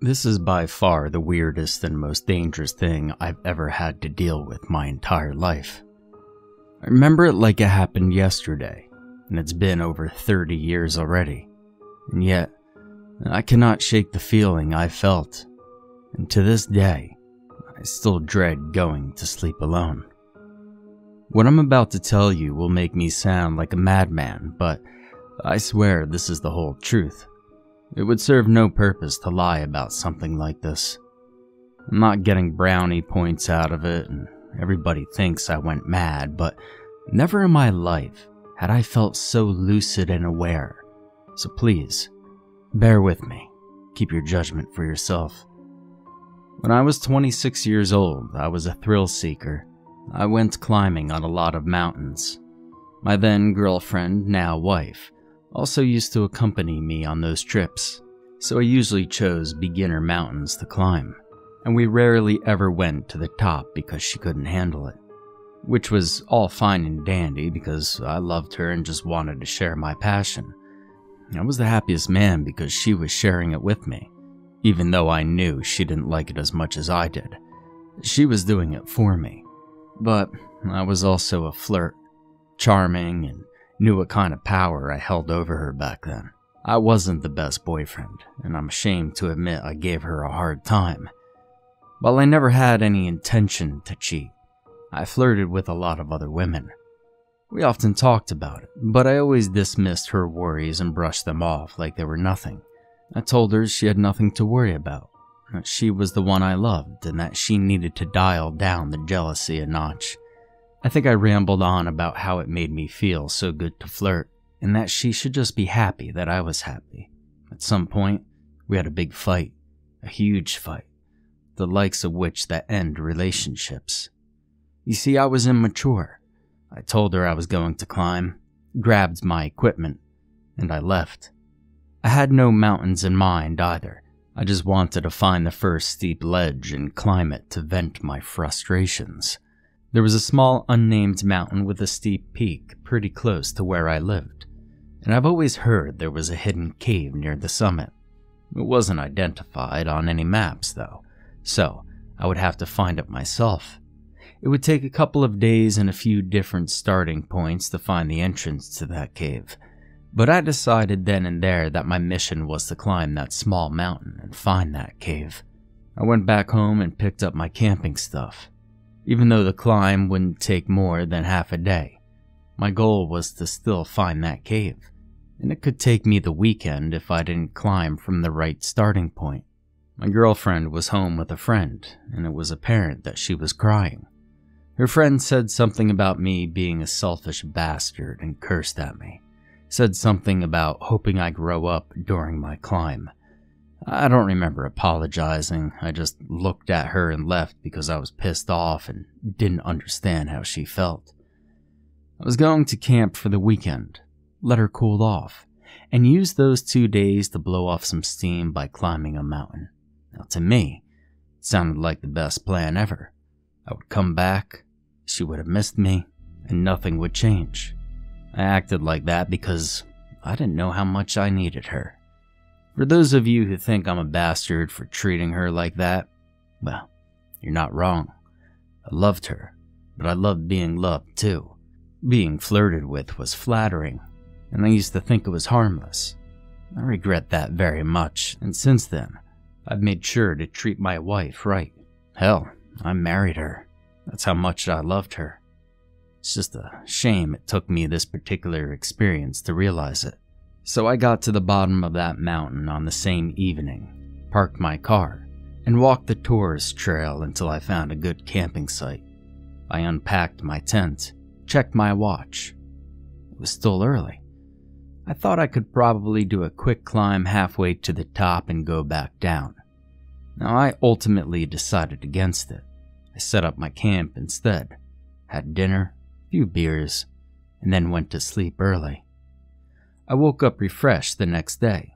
This is by far the weirdest and most dangerous thing I've ever had to deal with my entire life. I remember it like it happened yesterday, and it's been over 30 years already. And yet, I cannot shake the feeling I felt, and to this day, I still dread going to sleep alone. What I'm about to tell you will make me sound like a madman, but I swear this is the whole truth. It would serve no purpose to lie about something like this. I'm not getting brownie points out of it, and everybody thinks I went mad, but never in my life had I felt so lucid and aware. So please, bear with me. Keep your judgment for yourself. When I was 26 years old, I was a thrill seeker. I went climbing on a lot of mountains. My then girlfriend, now wife, also used to accompany me on those trips, so I usually chose beginner mountains to climb, and we rarely ever went to the top because she couldn't handle it, which was all fine and dandy because I loved her and just wanted to share my passion. I was the happiest man because she was sharing it with me, even though I knew she didn't like it as much as I did. She was doing it for me, but I was also a flirt, charming, and knew what kind of power I held over her back then. I wasn't the best boyfriend, and I'm ashamed to admit I gave her a hard time. While I never had any intention to cheat, I flirted with a lot of other women. We often talked about it, but I always dismissed her worries and brushed them off like they were nothing. I told her she had nothing to worry about, that she was the one I loved, and that she needed to dial down the jealousy a notch. I think I rambled on about how it made me feel so good to flirt, and that she should just be happy that I was happy. At some point, we had a big fight, a huge fight, the likes of which that end relationships. You see, I was immature. I told her I was going to climb, grabbed my equipment, and I left. I had no mountains in mind either. I just wanted to find the first steep ledge and climb it to vent my frustrations. There was a small unnamed mountain with a steep peak pretty close to where I lived, and I've always heard there was a hidden cave near the summit. It wasn't identified on any maps though, so I would have to find it myself. It would take a couple of days and a few different starting points to find the entrance to that cave, but I decided then and there that my mission was to climb that small mountain and find that cave. I went back home and picked up my camping stuff. Even though the climb wouldn't take more than half a day, my goal was to still find that cave, and it could take me the weekend if I didn't climb from the right starting point. My girlfriend was home with a friend, and it was apparent that she was crying. Her friend said something about me being a selfish bastard and cursed at me. Said something about hoping I grow up during my climb. I don't remember apologizing. I just looked at her and left because I was pissed off and didn't understand how she felt. I was going to camp for the weekend, let her cool off, and use those 2 days to blow off some steam by climbing a mountain. Now to me, it sounded like the best plan ever. I would come back, she would have missed me, and nothing would change. I acted like that because I didn't know how much I needed her. For those of you who think I'm a bastard for treating her like that, well, you're not wrong. I loved her, but I loved being loved too. Being flirted with was flattering, and I used to think it was harmless. I regret that very much, and since then, I've made sure to treat my wife right. Hell, I married her. That's how much I loved her. It's just a shame it took me this particular experience to realize it. So I got to the bottom of that mountain on the same evening, parked my car, and walked the tourist trail until I found a good camping site. I unpacked my tent, checked my watch. It was still early. I thought I could probably do a quick climb halfway to the top and go back down. Now I ultimately decided against it. I set up my camp instead, had dinner, a few beers, and then went to sleep early. I woke up refreshed the next day,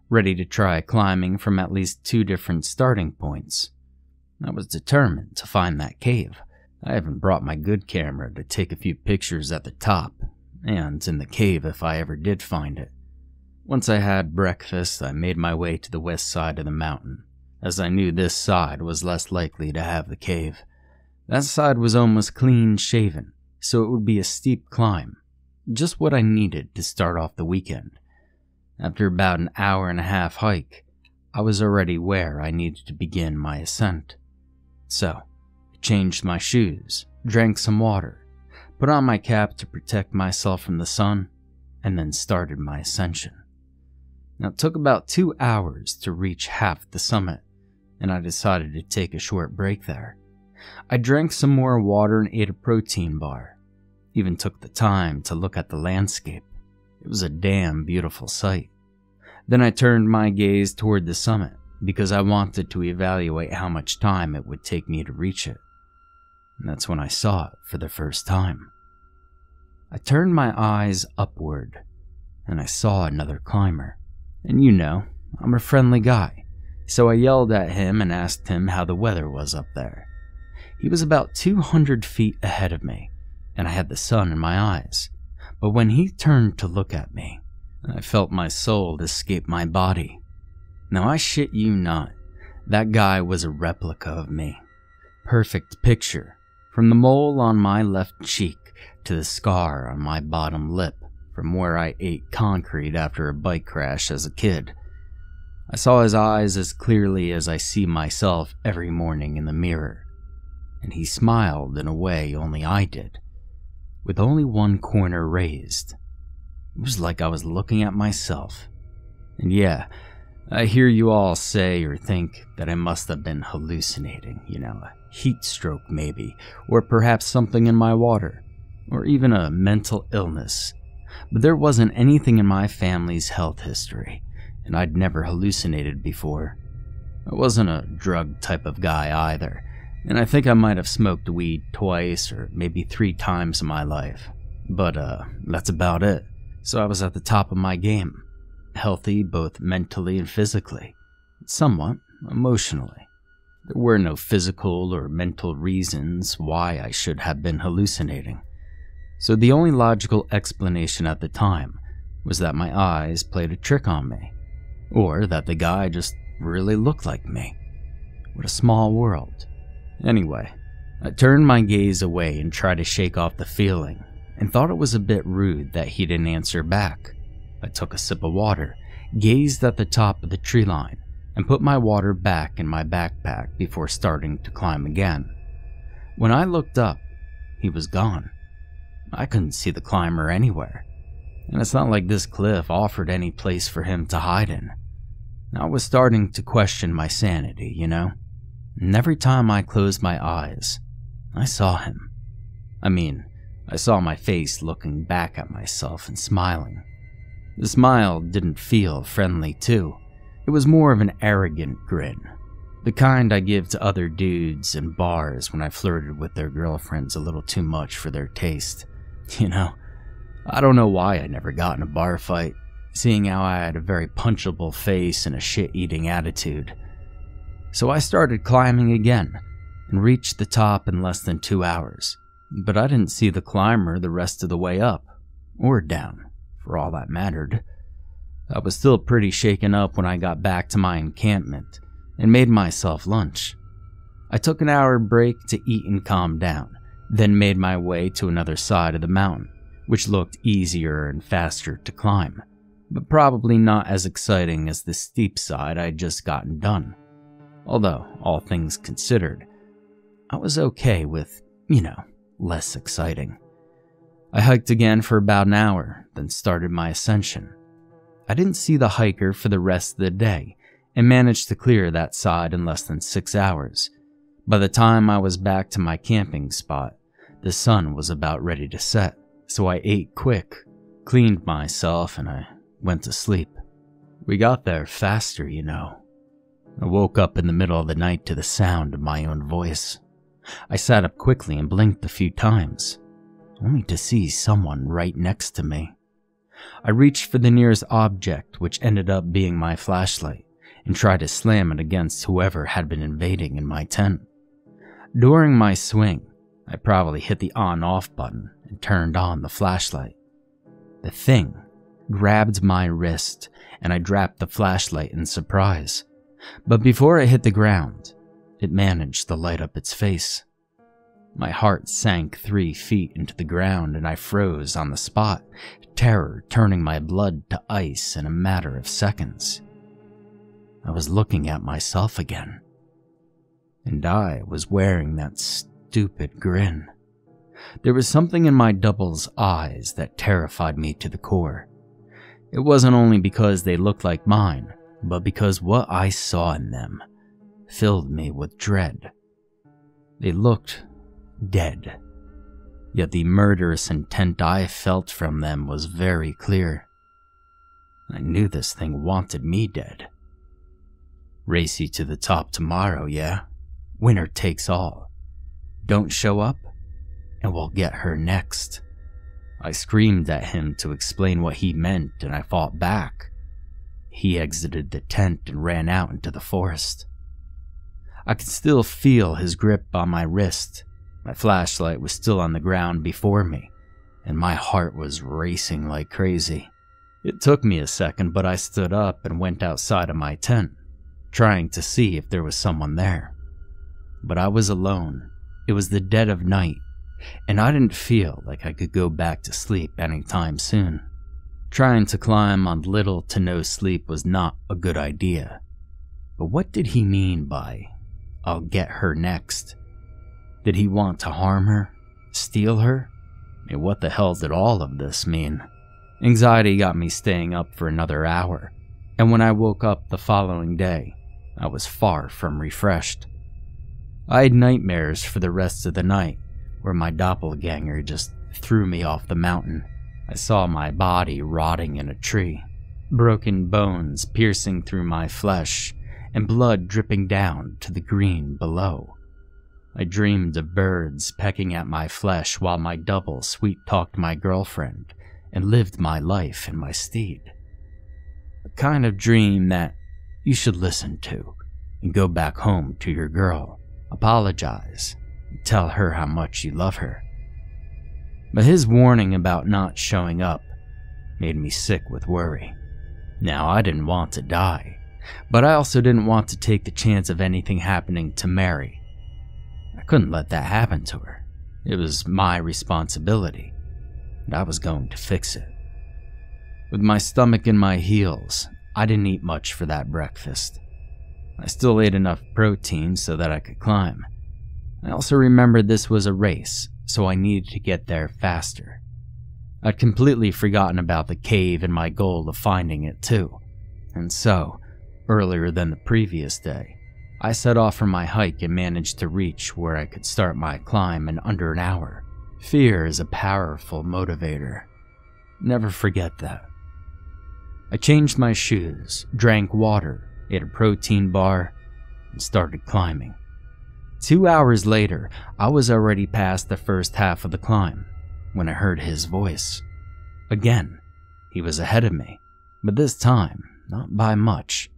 ready to try climbing from at least 2 different starting points. I was determined to find that cave. I even brought my good camera to take a few pictures at the top, and in the cave if I ever did find it. Once I had breakfast, I made my way to the west side of the mountain. as I knew this side was less likely to have the cave. That side was almost clean shaven, so it would be a steep climb, just what I needed to start off the weekend. After about an hour-and-a-half hike, I was already where I needed to begin my ascent. So, I changed my shoes, drank some water, put on my cap to protect myself from the sun, and then started my ascension. Now, it took about 2 hours to reach half the summit, and I decided to take a short break there. I drank some more water and ate a protein bar. Even took the time to look at the landscape. It was a damn beautiful sight. Then I turned my gaze toward the summit because I wanted to evaluate how much time it would take me to reach it. And that's when I saw it for the first time. I turned my eyes upward, and I saw another climber. And you know, I'm a friendly guy, so I yelled at him and asked him how the weather was up there. He was about 200 feet ahead of me, and I had the sun in my eyes. But when he turned to look at me, I felt my soul escape my body. Now I shit you not, that guy was a replica of me. Perfect picture, from the mole on my left cheek to the scar on my bottom lip from where I ate concrete after a bike crash as a kid. I saw his eyes as clearly as I see myself every morning in the mirror, and he smiled in a way only I did, with only one corner raised. It was like I was looking at myself. And yeah, I hear you all say or think that I must have been hallucinating, a heat stroke maybe, or perhaps something in my water, or even a mental illness. But there wasn't anything in my family's health history, and I'd never hallucinated before. I wasn't a drug type of guy either, and I think I might have smoked weed twice or maybe 3 times in my life. But that's about it. So I was at the top of my game, healthy both mentally and physically, somewhat emotionally. There were no physical or mental reasons why I should have been hallucinating. So the only logical explanation at the time was that my eyes played a trick on me, or that the guy just really looked like me. What a small world. Anyway, I turned my gaze away and tried to shake off the feeling, and thought it was a bit rude that he didn't answer back. I took a sip of water, gazed at the top of the tree line, and put my water back in my backpack before starting to climb again. When I looked up, he was gone. I couldn't see the climber anywhere, and it's not like this cliff offered any place for him to hide in. I was starting to question my sanity, And every time I closed my eyes, I saw him. I saw my face looking back at myself and smiling. The smile didn't feel friendly too. It was more of an arrogant grin. The kind I give to other dudes in bars when I flirted with their girlfriends a little too much for their taste. I don't know why I never got in a bar fight, seeing how I had a very punchable face and a shit-eating attitude. So I started climbing again, and reached the top in less than 2 hours. But I didn't see the climber the rest of the way up, or down, for all that mattered. I was still pretty shaken up when I got back to my encampment, and made myself lunch. I took an hour break to eat and calm down, then made my way to another side of the mountain, which looked easier and faster to climb, but probably not as exciting as the steep side I'd just gotten done. Although, all things considered, I was okay with, less exciting. I hiked again for about an hour, then started my ascension. I didn't see the hiker for the rest of the day, and managed to clear that side in less than 6 hours. By the time I was back to my camping spot, the sun was about ready to set, so I ate quick, cleaned myself, and I went to sleep. We got there faster, I woke up in the middle of the night to the sound of my own voice. I sat up quickly and blinked a few times, only to see someone right next to me. I reached for the nearest object, which ended up being my flashlight, and tried to slam it against whoever had been invading in my tent. During my swing, I probably hit the on-off button and turned on the flashlight. The thing grabbed my wrist, and I dropped the flashlight in surprise. but before it hit the ground, it managed to light up its face. My heart sank 3 feet into the ground and I froze on the spot, terror turning my blood to ice in a matter of seconds. I was looking at myself again, and I was wearing that stupid grin. There was something in my double's eyes that terrified me to the core. It wasn't only because they looked like mine, but because what I saw in them filled me with dread. They looked dead, yet the murderous intent I felt from them was very clear. I knew this thing wanted me dead. Race you to the top tomorrow, yeah? Winner takes all. Don't show up, and we'll get her next. I screamed at him to explain what he meant, and I fought back. He exited the tent and ran out into the forest. I could still feel his grip on my wrist. My flashlight was still on the ground before me, and my heart was racing like crazy. It took me a second, but I stood up and went outside of my tent, trying to see if there was someone there. But I was alone. It was the dead of night, and I didn't feel like I could go back to sleep anytime soon. Trying to climb on little to no sleep was not a good idea. But what did he mean by, "I'll get her next"? Did he want to harm her? Steal her? And what the hell did all of this mean? Anxiety got me staying up for another hour, and when I woke up the following day, I was far from refreshed. I had nightmares for the rest of the night, where my doppelganger just threw me off the mountain. I saw my body rotting in a tree, broken bones piercing through my flesh, and blood dripping down to the green below. I dreamed of birds pecking at my flesh while my double sweet-talked my girlfriend and lived my life in my stead. A kind of dream that you should listen to and go back home to your girl, apologize, and tell her how much you love her. But his warning about not showing up made me sick with worry. Now, I didn't want to die, but I also didn't want to take the chance of anything happening to Mary. I couldn't let that happen to her. It was my responsibility, and I was going to fix it. With my stomach in my heels, I didn't eat much for that breakfast. I still ate enough protein so that I could climb. I also remembered this was a race, so I needed to get there faster. I'd completely forgotten about the cave and my goal of finding it too. And so, earlier than the previous day, I set off for my hike and managed to reach where I could start my climb in under an hour. Fear is a powerful motivator. Never forget that. I changed my shoes, drank water, ate a protein bar, and started climbing. 2 hours later, I was already past the first half of the climb when I heard his voice. Again, he was ahead of me, but this time, not by much.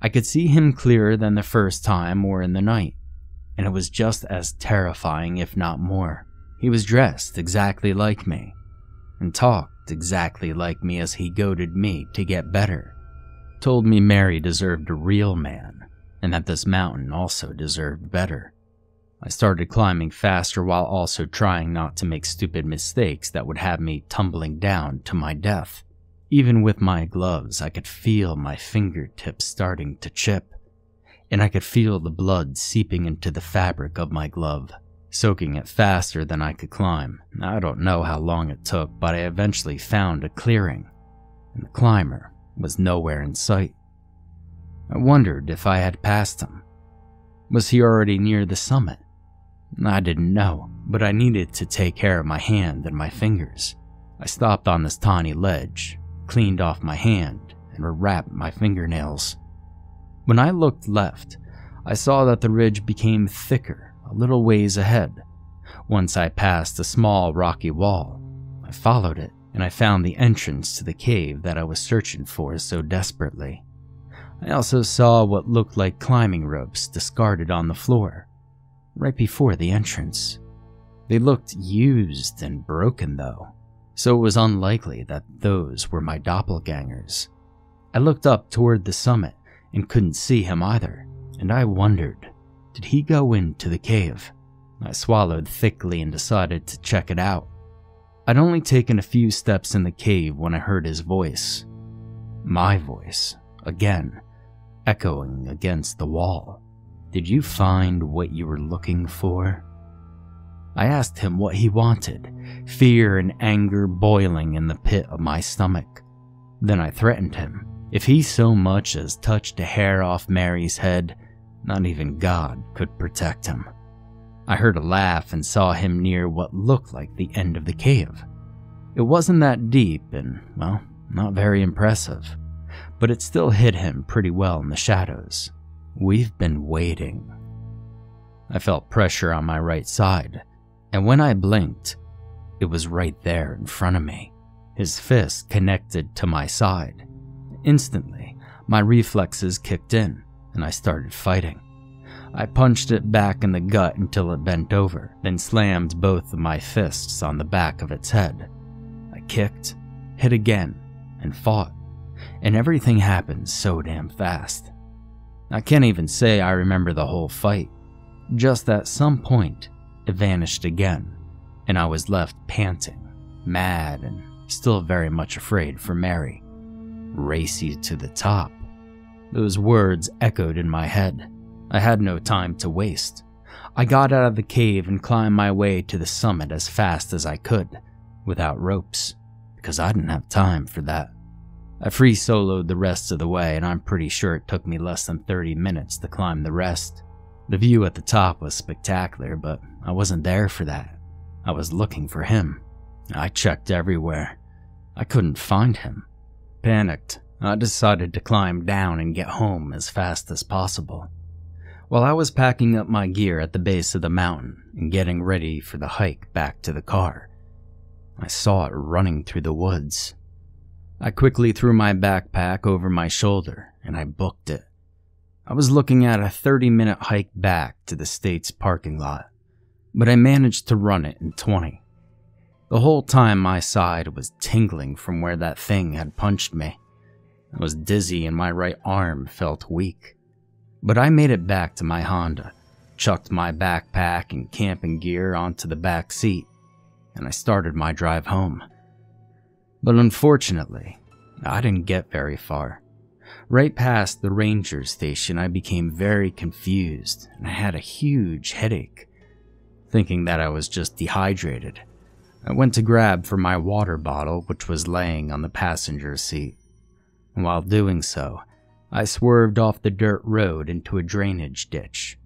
I could see him clearer than the first time or in the night, and it was just as terrifying, if not more. He was dressed exactly like me, and talked exactly like me as he goaded me to get better. Told me Mary deserved a real man, and that this mountain also deserved better. I started climbing faster while also trying not to make stupid mistakes that would have me tumbling down to my death. Even with my gloves, I could feel my fingertips starting to chip, and I could feel the blood seeping into the fabric of my glove, soaking it faster than I could climb. I don't know how long it took, but I eventually found a clearing, and the climber was nowhere in sight. I wondered if I had passed him. Was he already near the summit? I didn't know, but I needed to take care of my hand and my fingers. I stopped on this tiny ledge, cleaned off my hand, and wrapped my fingernails. When I looked left, I saw that the ridge became thicker a little ways ahead. Once I passed a small rocky wall, I followed it, and I found the entrance to the cave that I was searching for so desperately. I also saw what looked like climbing ropes discarded on the floor, right before the entrance. They looked used and broken though, so it was unlikely that those were my doppelgangers. I looked up toward the summit and couldn't see him either, and I wondered, did he go into the cave? I swallowed thickly and decided to check it out. I'd only taken a few steps in the cave when I heard his voice. My voice, again, echoing against the wall. Did you find what you were looking for? I asked him what he wanted, fear and anger boiling in the pit of my stomach. Then I threatened him. If he so much as touched a hair off Mary's head, not even God could protect him. I heard a laugh and saw him near what looked like the end of the cave. It wasn't that deep and, well, not very impressive, but it still hid him pretty well in the shadows. We've been waiting. I felt pressure on my right side, and when I blinked, it was right there in front of me, his fist connected to my side. Instantly, my reflexes kicked in, and I started fighting. I punched it back in the gut until it bent over, then slammed both of my fists on the back of its head. I kicked, hit again, and fought, and everything happened so damn fast. I can't even say I remember the whole fight, just at some point, it vanished again, and I was left panting, mad, and still very much afraid for Mary. Race you to the top. Those words echoed in my head. I had no time to waste. I got out of the cave and climbed my way to the summit as fast as I could, without ropes, because I didn't have time for that. I free soloed the rest of the way, and I'm pretty sure it took me less than 30 minutes to climb the rest. The view at the top was spectacular, but I wasn't there for that. I was looking for him. I checked everywhere. I couldn't find him. Panicked, I decided to climb down and get home as fast as possible. While I was packing up my gear at the base of the mountain and getting ready for the hike back to the car, I saw it running through the woods. I quickly threw my backpack over my shoulder and I booked it. I was looking at a 30-minute hike back to the state's parking lot, but I managed to run it in 20. The whole time my side was tingling from where that thing had punched me. I was dizzy and my right arm felt weak. But I made it back to my Honda, chucked my backpack and camping gear onto the back seat, and I started my drive home. But unfortunately, I didn't get very far. Right past the ranger station, I became very confused and I had a huge headache. Thinking that I was just dehydrated, I went to grab for my water bottle, which was laying on the passenger seat. And while doing so, I swerved off the dirt road into a drainage ditch.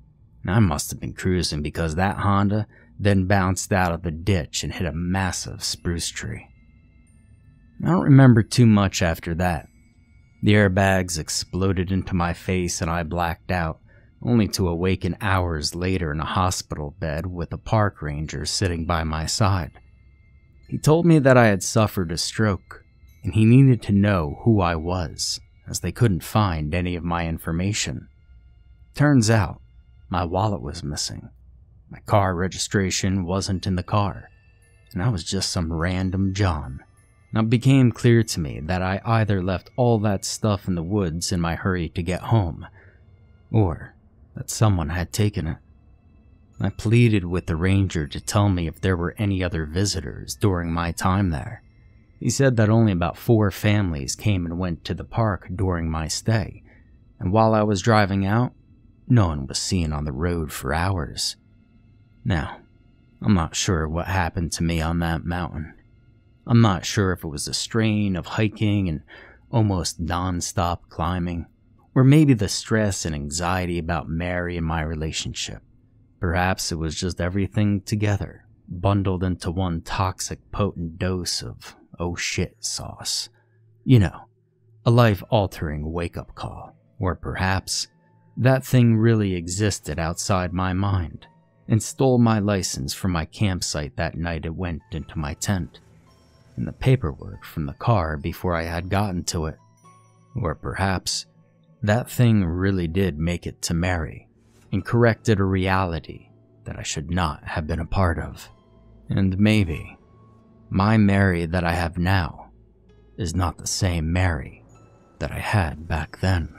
I must have been cruising because that Honda then bounced out of the ditch and hit a massive spruce tree. I don't remember too much after that. The airbags exploded into my face and I blacked out, only to awaken hours later in a hospital bed with a park ranger sitting by my side. He told me that I had suffered a stroke, and he needed to know who I was, as they couldn't find any of my information. Turns out, my wallet was missing. My car registration wasn't in the car, and I was just some random John. Now it became clear to me that I either left all that stuff in the woods in my hurry to get home, or that someone had taken it. I pleaded with the ranger to tell me if there were any other visitors during my time there. He said that only about 4 families came and went to the park during my stay, and while I was driving out, no one was seen on the road for hours. Now, I'm not sure what happened to me on that mountain. I'm not sure if it was a strain of hiking and almost non-stop climbing, or maybe the stress and anxiety about Mary and my relationship. Perhaps it was just everything together, bundled into one toxic, potent dose of oh shit sauce. You know, a life-altering wake-up call. Or perhaps that thing really existed outside my mind and stole my license from my campsite that night it went into my tent, and the paperwork from the car before I had gotten to it. Or perhaps that thing really did make it to Mary and corrected a reality that I should not have been a part of. And maybe my Mary that I have now is not the same Mary that I had back then.